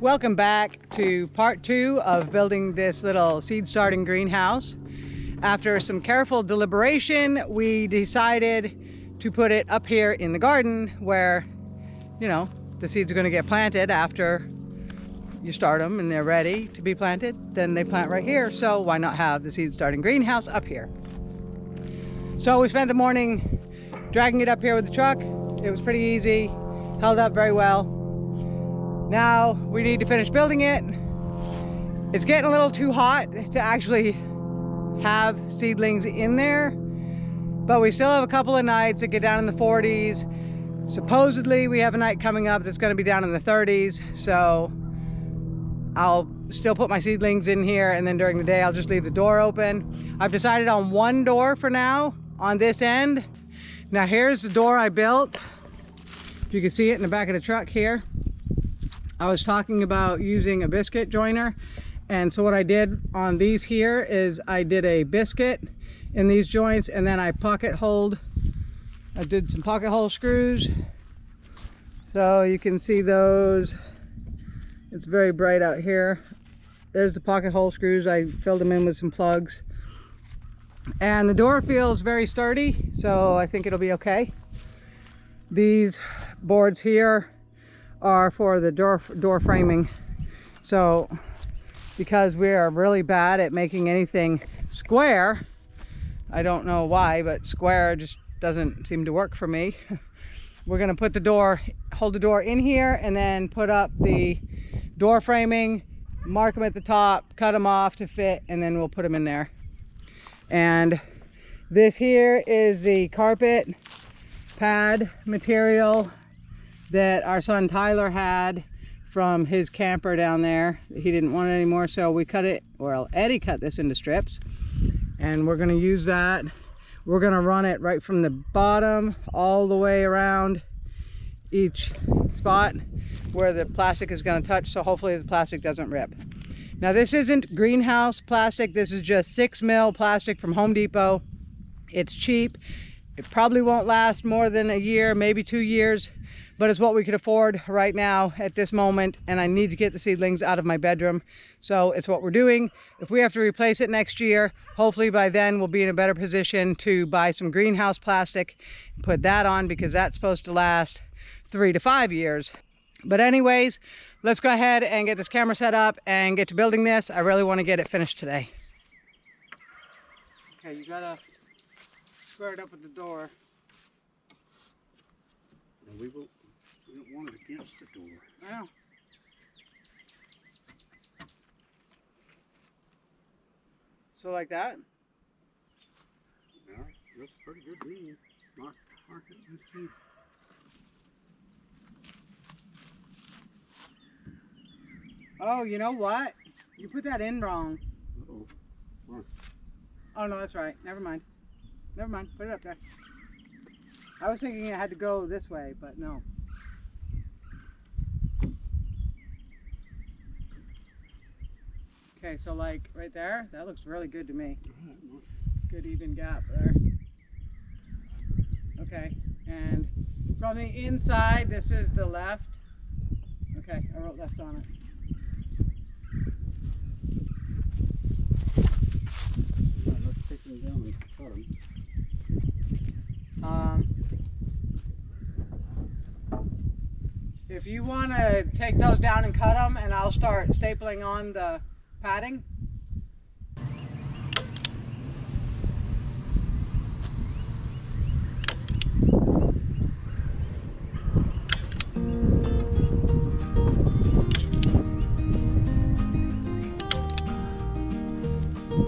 welcome back to part 2 of building this little seed starting greenhouse. After some careful deliberation, we decided to put it up here in the garden where, you know, the seeds are going to get planted after you start them and they're ready to be planted. Then they plant right here, so why not have the seed starting greenhouse up here? So we spent the morning dragging it up here with the truck. It was pretty easy, held up very well. Now we need to finish building it. It's getting a little too hot to actually have seedlings in there, but we still have a couple of nights that get down in the 40s. Supposedly we have a night coming up that's going to be down in the 30s, so I'll still put my seedlings in here, and then during the day I'll just leave the door open. I've decided on one door for now on this end. Now here's the door I built. If you can see it in the back of the truck here. I was talking about using a biscuit joiner, and so what I did on these here is I did a biscuit in these joints, and then I did some pocket hole screws, so you can see those. It's very bright out here. There's the pocket hole screws. I filled them in with some plugs, and the door feels very sturdy, so I think it'll be okay. These boards here are for the door framing. So because we are really bad at making anything square, I don't know why, but square just doesn't seem to work for me. We're gonna put hold the door in here, and then put up the door framing, mark them at the top, cut them off to fit, and then we'll put them in there. And this here is the carpet pad material that our son Tyler had from his camper down there. He didn't want it anymore, so we cut it, well, Eddie cut this into strips, and we're going to use that. We're going to run it right from the bottom all the way around each spot where the plastic is going to touch, so hopefully the plastic doesn't rip. Now this isn't greenhouse plastic, this is just 6mm plastic from Home Depot. It's cheap. It probably won't last more than a year, maybe 2 years, but it's what we could afford right now at this moment, and I need to get the seedlings out of my bedroom, so it's what we're doing. If we have to replace it next year, hopefully by then we'll be in a better position to buy some greenhouse plastic and put that on, because that's supposed to last 3 to 5 years. But anyways, let's go ahead and get this camera set up and get to building this. I really want to get it finished today. Okay, you gotta square it up with the door. And we don't want it against the door. I know. So like that? Yeah, that's pretty good to me. Mark it, let's see. Oh, you know what? You put that in wrong. Uh-oh. What? Oh no, that's right. Never mind. Never mind. Put it up there. I was thinking it had to go this way, but no. Okay, so like right there, that looks really good to me. Good even gap there. Okay, and from the inside, this is the left. Okay, I wrote left on it. Yeah, let's take them down and cut them. If you want to take those down and cut them, and I'll start stapling on the padding.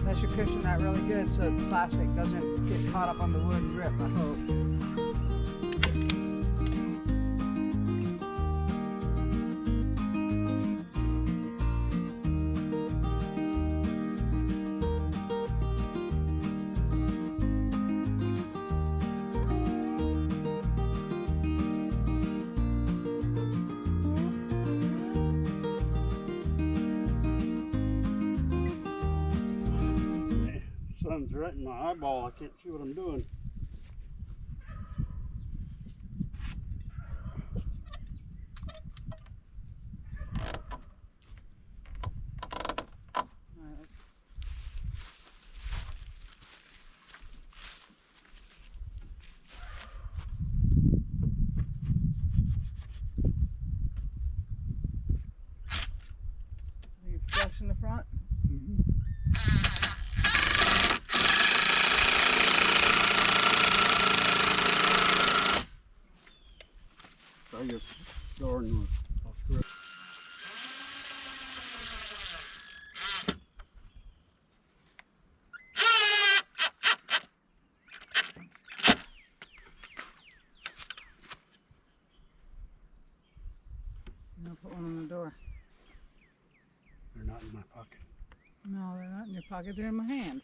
That should cushion that really good so the plastic doesn't get caught up on the wood and rip, I hope. Sun's right in my eyeball. I can't see what I'm doing. your door north. I'll screw it. I'll put one on the door. They're not in my pocket. No, they're not in your pocket. They're in my hand.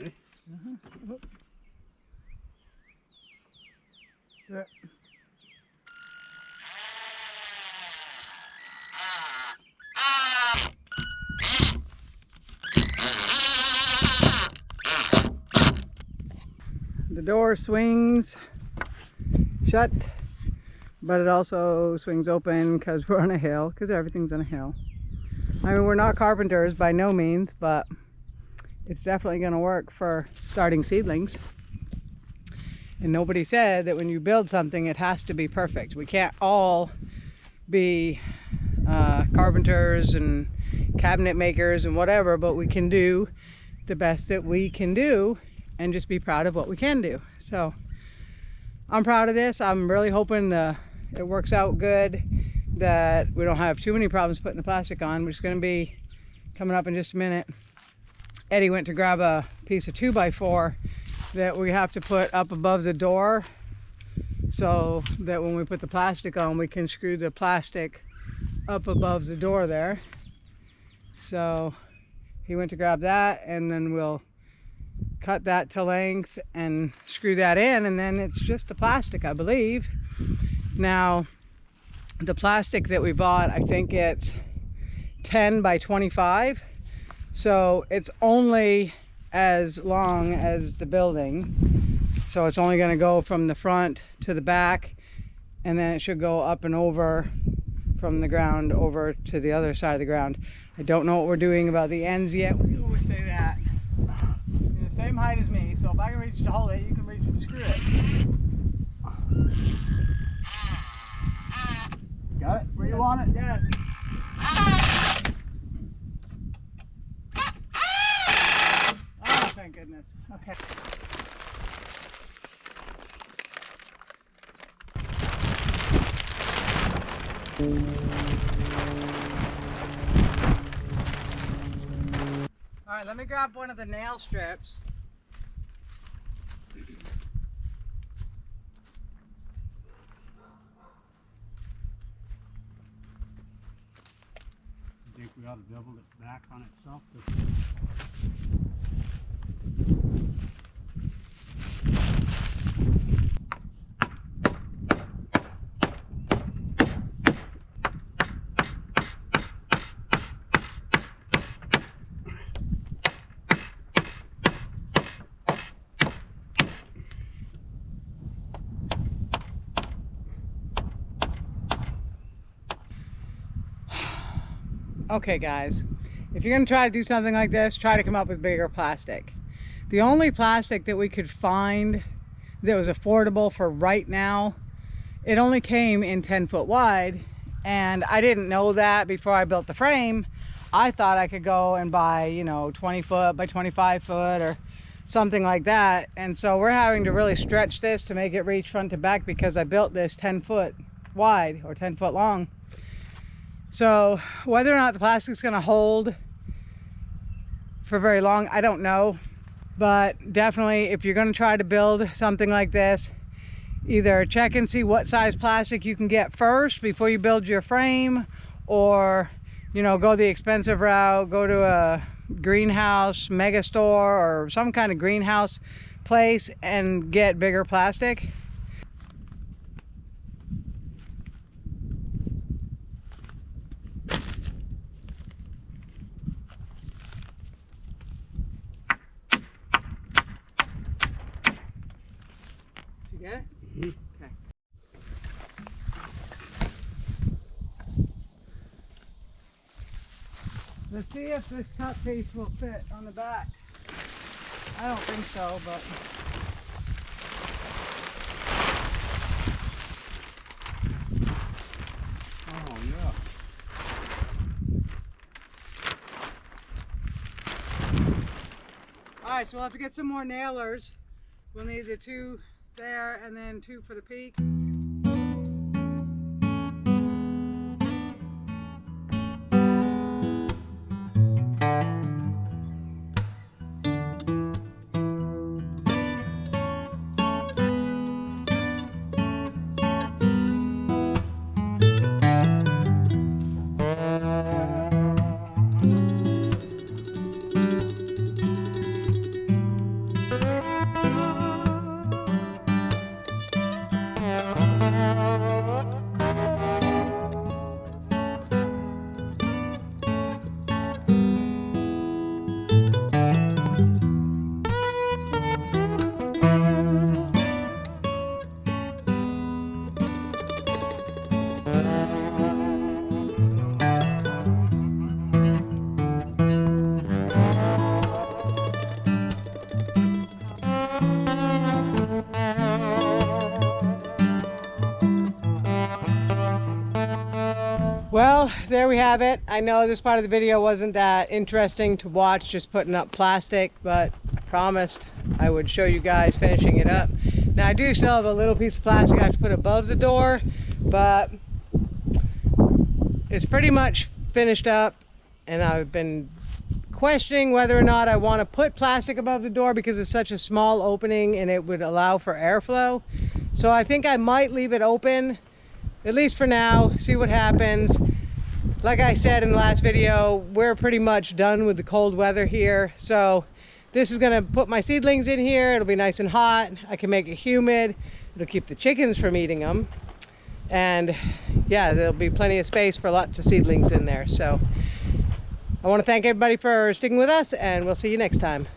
Okay. Oop. There. The door swings shut, but it also swings open because we're on a hill, because everything's on a hill. I mean, we're not carpenters by no means, but it's definitely going to work for starting seedlings. And nobody said that when you build something, it has to be perfect. We can't all be carpenters and cabinet makers and whatever, but we can do the best that we can do and just be proud of what we can do. So I'm proud of this. I'm really hoping it works out good, that we don't have too many problems putting the plastic on, which is going to be coming up in just a minute. Eddie went to grab a piece of 2x4 that we have to put up above the door so that when we put the plastic on, we can screw the plastic up above the door there. So he went to grab that, and then we'll cut that to length and screw that in, and then it's just the plastic, I believe. Now, the plastic that we bought, I think it's 10 by 25, so it's only as long as the building, so it's only going to go from the front to the back, and then it should go up and over from the ground over to the other side of the ground. I don't know what we're doing about the ends yet. We always say that. You're the same height as me, so if I can reach to hold it, you can reach to screw it. Got it? Where you want it? Yes. Oh, thank goodness. Okay. All right, let me grab one of the nail strips. I think we ought to double it back on itself. Okay guys, if you're going to try to do something like this, try to come up with bigger plastic. The only plastic that we could find that was affordable for right now, it only came in 10-foot wide, and I didn't know that before I built the frame. I thought I could go and buy, you know, 20-foot by 25-foot or something like that, and so we're having to really stretch this to make it reach front to back because I built this 10-foot wide or 10-foot long. So whether or not the plastic's going to hold for very long, I don't know. But definitely, if you're going to try to build something like this, either check and see what size plastic you can get first before you build your frame, or, you know, go the expensive route, go to a greenhouse mega store or some kind of greenhouse place and get bigger plastic. Get it? Mm-hmm. Okay. Let's see if this cut piece will fit on the back. I don't think so, but Oh, yeah. Alright, so we'll have to get some more nailers. We'll need the 2 there and then 2 for the peak. Well, there we have it. I know this part of the video wasn't that interesting to watch, just putting up plastic, but I promised I would show you guys finishing it up. Now I do still have a little piece of plastic I have to put above the door, but it's pretty much finished up, and I've been questioning whether or not I want to put plastic above the door because it's such a small opening and it would allow for airflow. So I think I might leave it open, at least for now, see what happens. Like I said in the last video, we're pretty much done with the cold weather here. So this is gonna put my seedlings in here. It'll be nice and hot. I can make it humid. It'll keep the chickens from eating them. And yeah, there'll be plenty of space for lots of seedlings in there. So I want to thank everybody for sticking with us, and we'll see you next time.